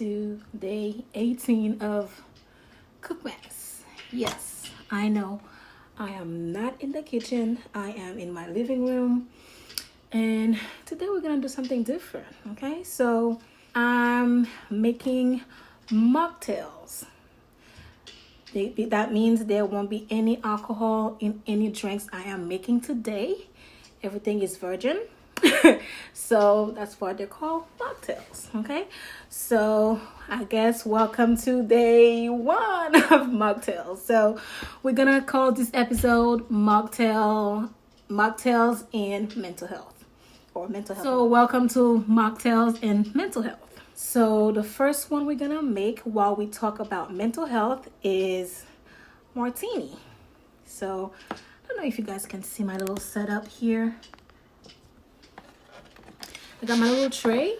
to day 18 of Cookmas. Yes, I know I am not in the kitchen. I am in my living room. And today we're gonna do something different, okay? So I'm making mocktails. That means there won't be any alcohol in any drinks I am making today. Everything is virgin. So that's what they're called, mocktails. Okay, so I guess welcome to day 1 of mocktails. So we're gonna call this episode mocktails and mental health, or mental health. So welcome to mocktails and mental health. So the first one we're gonna make while we talk about mental health is martini. So I don't know if you guys can see my little setup here. I got my little tray.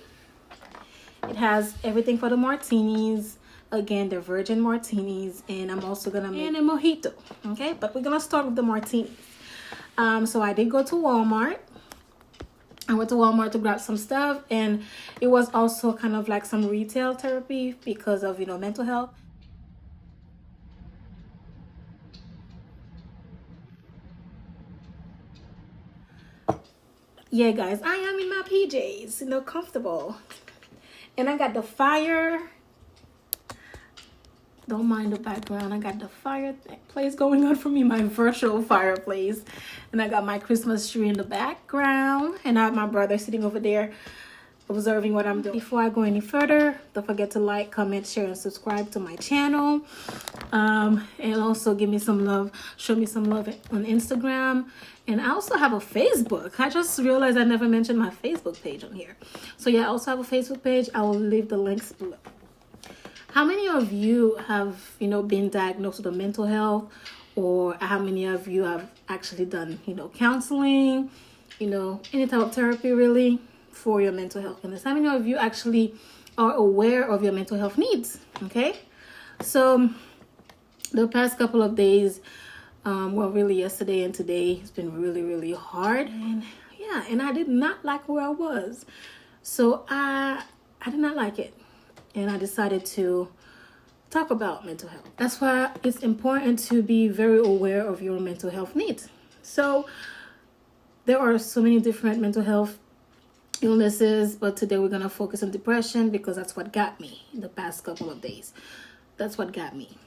It has everything for the martinis. Again, they're virgin martinis, and I'm also gonna make a mojito. Okay, but we're gonna start with the martinis. So I did go to Walmart. I went to Walmart to grab some stuff, and it was also kind of like some retail therapy because of, you know, mental health. Yeah, guys, I am in my PJs, you know, comfortable. And I got the don't mind the background. I got the fireplace going on for me, my virtual fireplace. And I got my Christmas tree in the background. And I have my brother sitting over there observing what I'm doing. Before I go any further, don't forget to like, comment, share, and subscribe to my channel. And also give me some love, show me some love on Instagram. And I also have a Facebook. I just realized I never mentioned my Facebook page on here. So yeah, I also have a Facebook page. I will leave the links below. How many of you have, you know, been diagnosed with a mental health, or how many of you have actually done, you know, counseling, you know, any type of therapy really for your mental health illness? How many of you actually are aware of your mental health needs? Okay, so the past couple of days, well, really yesterday and today, it's been really hard, and yeah, and I did not like where I was, so I did not like it. And I decided to talk about mental health. That's why it's important to be very aware of your mental health needs. So there are so many different mental health illnesses, but today we're going to focus on depression because that's what got me in the past couple of days. That's what got me.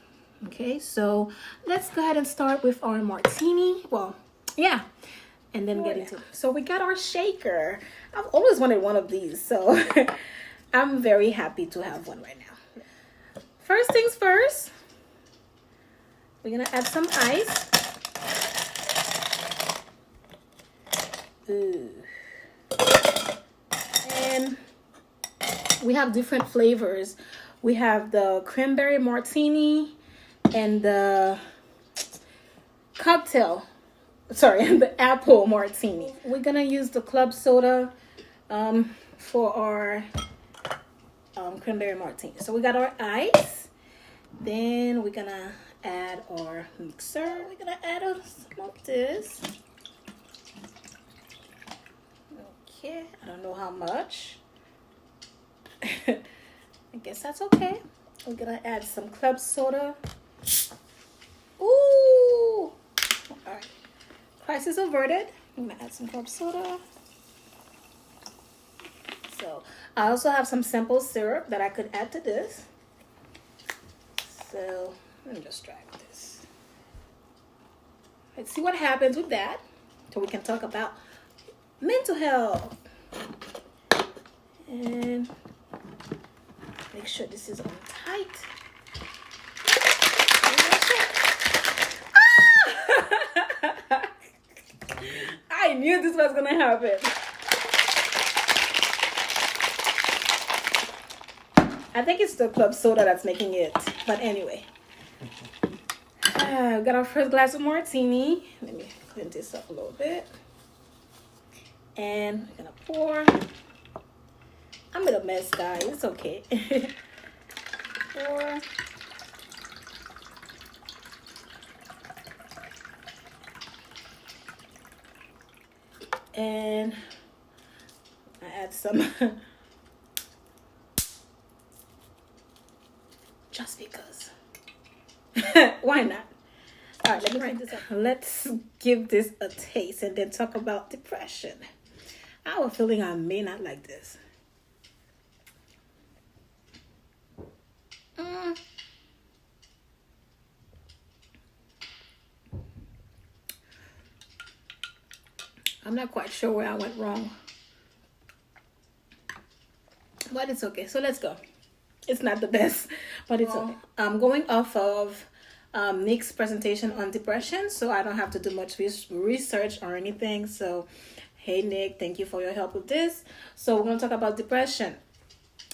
Okay, so let's go ahead and start with our martini. Well, yeah, and then get into it. So we got our shaker. I've always wanted one of these, so I'm very happy to have one right now. First things first, we're gonna add some ice. Ooh. And we have different flavors. We have the cranberry martini and the the apple martini. We're gonna use the club soda for our cranberry martini. So we got our ice. Then we're gonna add our mixer. We're gonna add some of this. Okay, I don't know how much. I guess that's okay. We're gonna add some club soda. Ooh! Alright. Crisis averted. I'm gonna add some club soda. So I also have some simple syrup that I could add to this. So let me just try this. Let's see what happens with that, so we can talk about mental health. And make sure this is on tight. Ah! I knew this was gonna happen. I think it's the club soda that's making it. But anyway. We've got our first glass of martini. Let me clean this up a little bit. And we're gonna pour. I'm in a mess, guys. It's okay. Pour. And I add some just because. Why not? All right, let me write this up. Let's give this a taste and then talk about depression. I have a feeling I may not like this. I'm not quite sure where I went wrong. But it's okay. So let's go. It's not the best, but it's okay. I'm going off of Nick's presentation on depression, so I don't have to do much research or anything. So, hey Nick, thank you for your help with this. So we're going to talk about depression.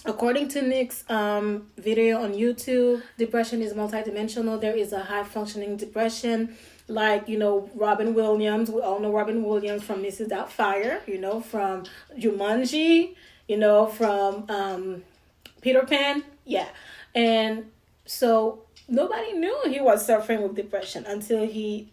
According to Nick's video on YouTube, depression is multidimensional. There is a high-functioning depression, like, you know, Robin Williams. We all know Robin Williams from Mrs. Doubtfire, you know, from Jumanji, you know, from Peter Pan. Yeah. And so nobody knew he was suffering with depression until he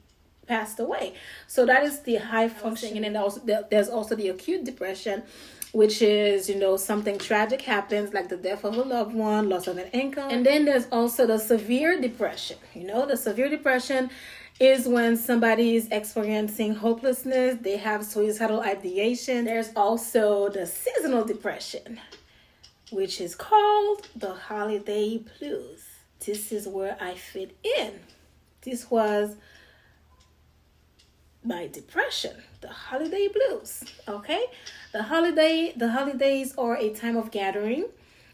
passed away. So that is the high-functioning. And then also, there's also the acute depression, which is, you know, something tragic happens, like the death of a loved one, loss of an income. And then there's also the severe depression. You know, the severe depression is when somebody is experiencing hopelessness, they have suicidal ideation. There's also the seasonal depression, which is called the holiday blues. This is where I fit in. This was my depression, the holiday blues. Okay, the holidays are a time of gathering,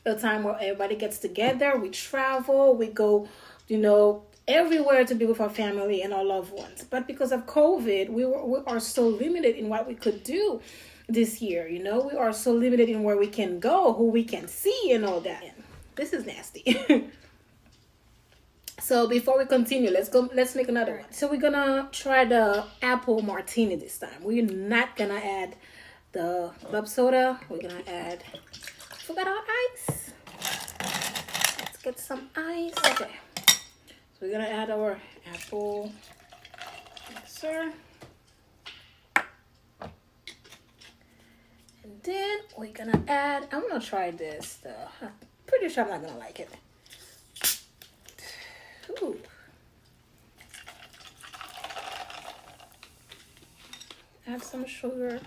a time where everybody gets together. We travel, we go, you know, everywhere to be with our family and our loved ones. But because of COVID, we are so limited in what we could do this year. You know, we are so limited in where we can go, who we can see, and all that. This is nasty. So before we continue, let's make another one. So we're gonna try the apple martini this time. We're not gonna add the club soda. We're gonna add, forgot our ice. Let's get some ice. Okay. So we're gonna add our apple mixer. And then we're gonna add, I'm gonna try this. I'm pretty sure I'm not gonna like it. Ooh. Add some sugar,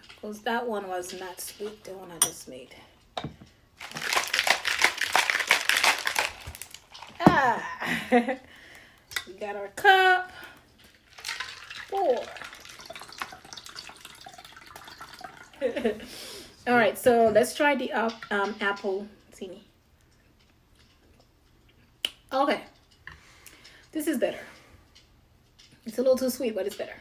because that one was not sweet, the one I just made. We got our cup. 4. All right, so let's try the apple martini. Okay. This is better. It's a little too sweet, but it's better.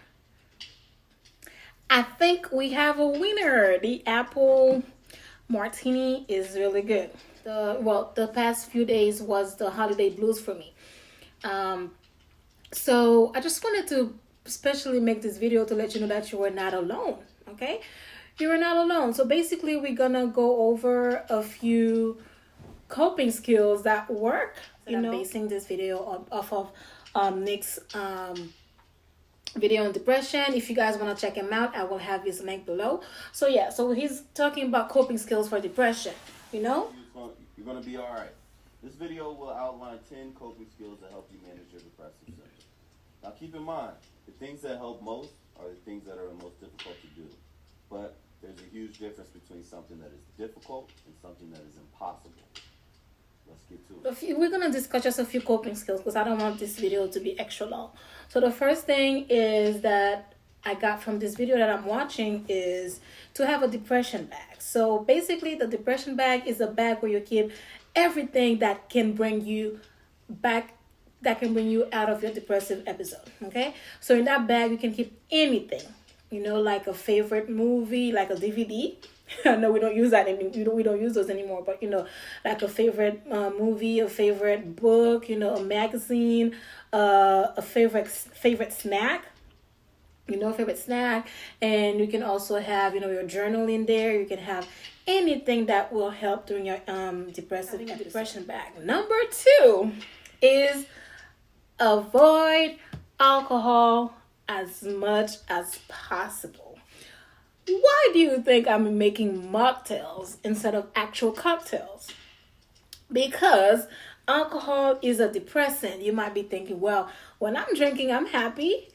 I think we have a winner. The apple martini is really good. The past few days was the holiday blues for me. So I just wanted to especially make this video to let you know that you are not alone, okay? You are not alone. So basically, we're gonna go over a few coping skills that work. You know, I'm basing this video off of Nick's video on depression. If you guys want to check him out, I will have his link below. So yeah, so he's talking about coping skills for depression. You know, you're gonna be all right. This video will outline 10 coping skills to help you manage your depressive symptoms. Now keep in mind, the things that help most are the things that are the most difficult to do. But there's a huge difference between something that is difficult and something that is impossible. Let's get to it. We're going to discuss just a few coping skills because I don't want this video to be extra long. So the first thing is that I got from this video that I'm watching is to have a depression bag. So basically, the depression bag is a bag where you keep everything that can bring you back, that can bring you out of your depressive episode, okay? So in that bag, you can keep anything, you know, like a favorite movie, like a DVD. I know we don't use that anymore. We don't use those anymore, but you know, like a favorite movie, a favorite book, you know, a magazine, a favorite snack, you know, favorite snack. And you can also have, you know, your journal in there. You can have anything that will help during your depression bag. Number 2 is avoid alcohol as much as possible. Why do you think I'm making mocktails instead of actual cocktails? Because Alcohol is a depressant. You might be thinking, well, when I'm drinking, I'm happy.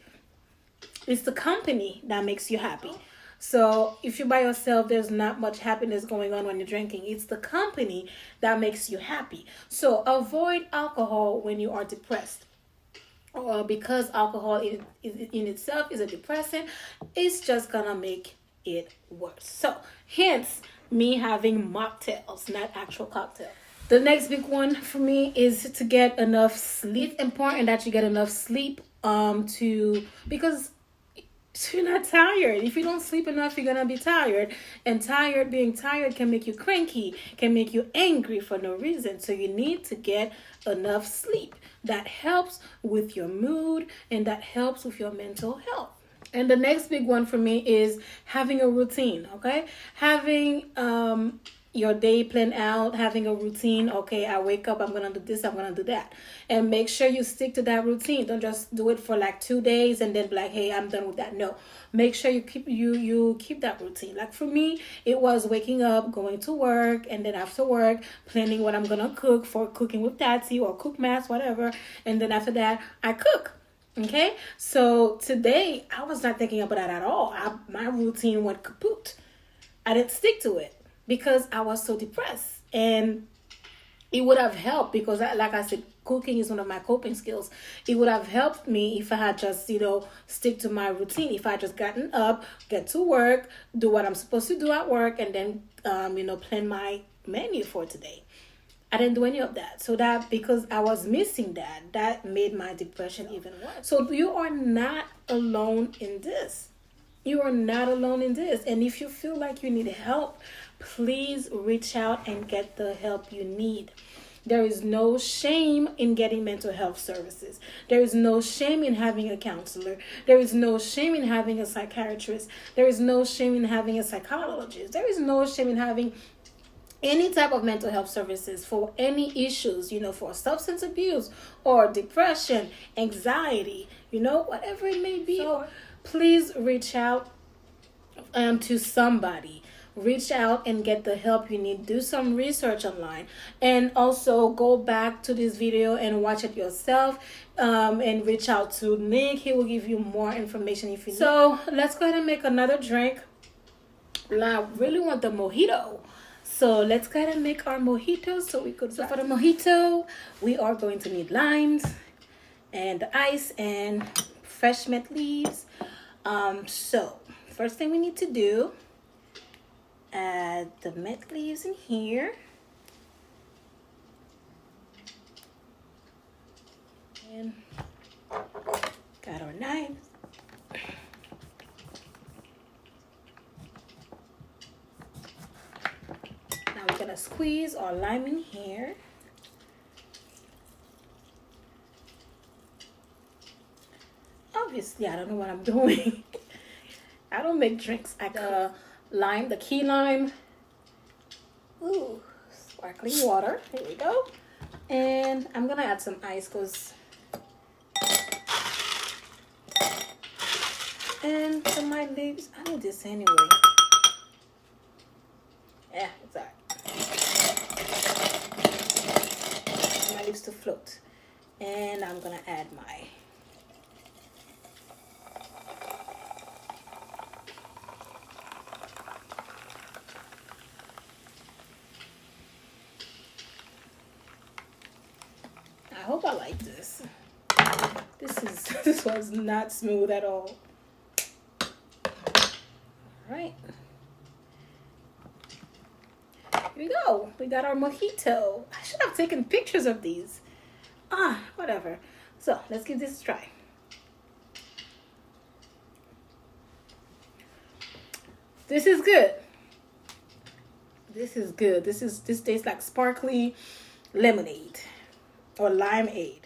It's the company that makes you happy. So if you're by yourself, there's not much happiness going on when you're drinking. It's the company that makes you happy. So avoid alcohol when you are depressed. Because alcohol in itself is a depressant, it's just gonna make it worse. So hence me having mocktails, not actual cocktail. The next big one for me is to get enough sleep. It's important that you get enough sleep because you're not tired. If you don't sleep enough, you're gonna be tired. And being tired can make you cranky, can make you angry for no reason. So you need to get enough sleep. That helps with your mood and that helps with your mental health. And the next big one for me is having a routine, okay? Having your day planned out, having a routine. Okay, I wake up, I'm gonna do this, I'm gonna do that, and make sure you stick to that routine. Don't just do it for like 2 days and then be like, hey, I'm done with that. No, make sure you keep that routine. Like for me, it was waking up, going to work, and then after work planning what I'm gonna cook for Cooking with Tati or Cookmas, whatever, and then after that I cook. Okay, so today I was not thinking about that at all. My routine went kaput. I didn't stick to it because I was so depressed. And it would have helped because, like I said, cooking is one of my coping skills. It would have helped me if I had just, stick to my routine. If I had just gotten up, get to work, do what I'm supposed to do at work, and then, plan my menu for today. I didn't do any of that. So that, because I was missing that made my depression even worse. So you are not alone in this. You are not alone in this. And if you feel like you need help, please reach out and get the help you need. There is no shame in getting mental health services. There is no shame in having a counselor. There is no shame in having a psychiatrist. There is no shame in having a psychologist. There is no shame in having any type of mental health services for any issues, for substance abuse or depression, anxiety, whatever it may be. So please reach out to somebody. Reach out and get the help you need. Do some research online, and also go back to this video and watch it yourself, and reach out to Nick. He will give you more information if you need. So let's go ahead and make another drink. I really want the mojito. So let's go ahead and make our mojito so we could. So for the mojito, we are going to need limes and ice and fresh mint leaves. So first thing we need to do, add the mint leaves in here. And got our knives. Now we're gonna squeeze our lime in here. Obviously, I don't know what I'm doing. I don't make drinks. I got lime, the key lime. Ooh, sparkling water. Here we go. And I'm gonna add some ice because. And for my leaves, I need this anyway. Yeah, it's alright. My leaves to float. And I'm gonna add my I hope I like this. This was not smooth at all. Alright. Here we go. We got our mojito. I should have taken pictures of these. Whatever. So let's give this a try. This is good. This is good. This tastes like sparkly lemonade or limeade.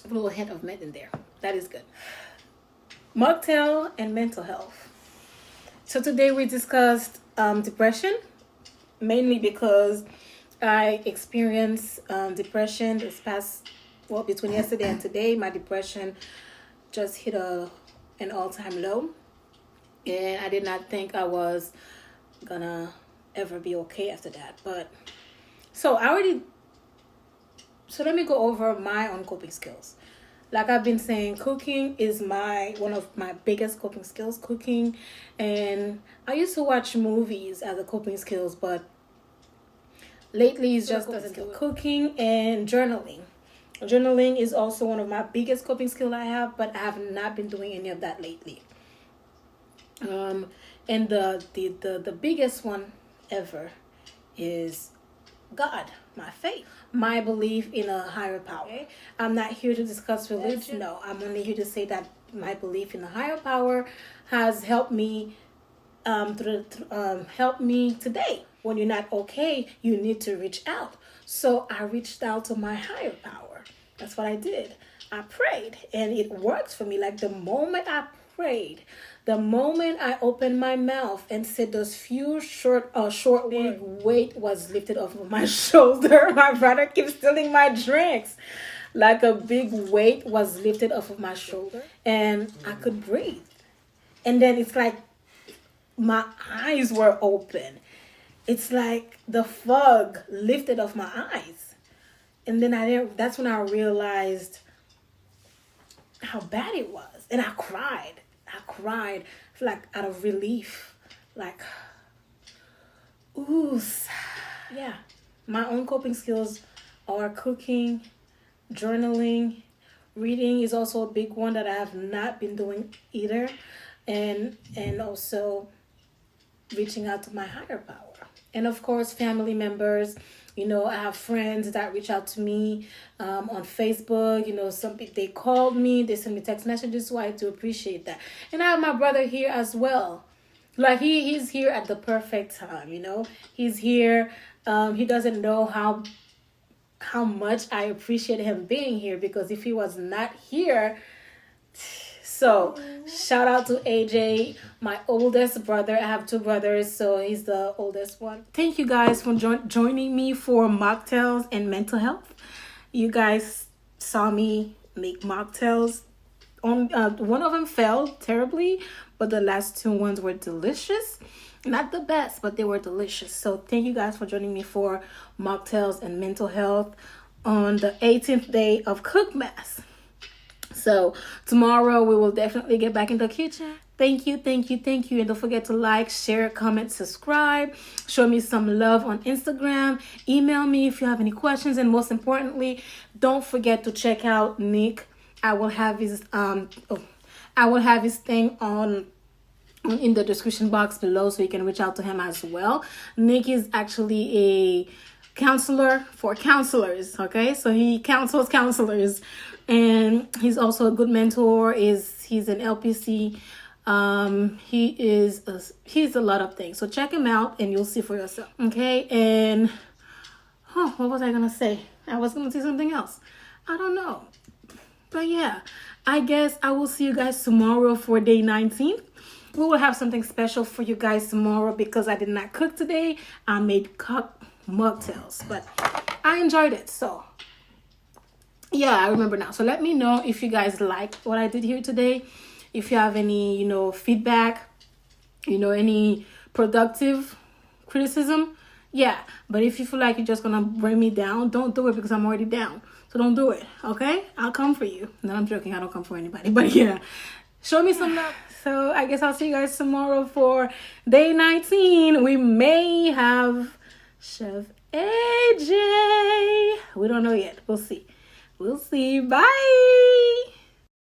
A little hint of mint in there. That is good. Mocktail and mental health. So today we discussed depression, mainly because I experienced depression between yesterday and today. My depression just hit an all-time low, and I did not think I was gonna ever be okay after that. But so I already So let me go over my own coping skills. Like I've been saying, cooking is one of my biggest coping skills, cooking. And I used to watch movies as a coping skills, but lately it's just doesn't do it. Cooking and journaling. Journaling is also one of my biggest coping skills I have, but I have not been doing any of that lately. And the biggest one ever is God, my faith, my belief in a higher power. I'm not here to discuss religion. No, I'm only here to say that my belief in a higher power has helped me help me today. When you're not okay, you need to reach out. So I reached out to my higher power. That's what I did. I prayed, and it works for me. Like the moment I prayed, the moment I opened my mouth and said those few short big weight was lifted off of my shoulder. My brother keeps stealing my drinks. Like a big weight was lifted off of my shoulder, and I could breathe. And then it's like my eyes were open. It's like the fog lifted off my eyes. And then that's when I realized how bad it was. And I cried like out of relief. Like, ooh, yeah. My own coping skills are cooking, journaling, reading is also a big one that I have not been doing either. And also reaching out to my higher power. And of course, family members. You know, I have friends that reach out to me on Facebook. You know, some people, they called me, they send me text messages, so I do appreciate that. And I have my brother here as well. Like he's here at the perfect time. You know, he's here. He doesn't know how much I appreciate him being here, because if he was not here. So shout out to AJ, my oldest brother. I have two brothers, so he's the oldest one. Thank you guys for joining me for Mocktails and Mental Health. You guys saw me make mocktails. One of them failed terribly, but the last two ones were delicious. Not the best, but they were delicious. So thank you guys for joining me for Mocktails and Mental Health on the 18th day of Cookmas. So tomorrow we will definitely get back in the kitchen. Thank you. And don't forget to like, share, comment, subscribe. Show me some love on Instagram. Email me if you have any questions. And most importantly, don't forget to check out Nick. I will have his thing on in the description box below, so you can reach out to him as well. Nick is actually a counselor for counselors. Okay, so he counsels counselors. And he's also a good mentor. He's an LPC. He's a lot of things. So check him out and you'll see for yourself. Okay. And what was I gonna say? I was gonna say something else. I don't know. But yeah, I guess I will see you guys tomorrow for day 19. We will have something special for you guys tomorrow because I did not cook today. I made mocktails, but I enjoyed it. So yeah, I remember now. So let me know if you guys liked what I did here today. If you have any, feedback, any productive criticism. Yeah, but if you feel like you're just going to bring me down, don't do it, because I'm already down. So don't do it, okay? I'll come for you. No, I'm joking. I don't come for anybody. But yeah, show me some love. So I guess I'll see you guys tomorrow for day 19. We may have Chef AJ. We don't know yet. We'll see. Bye.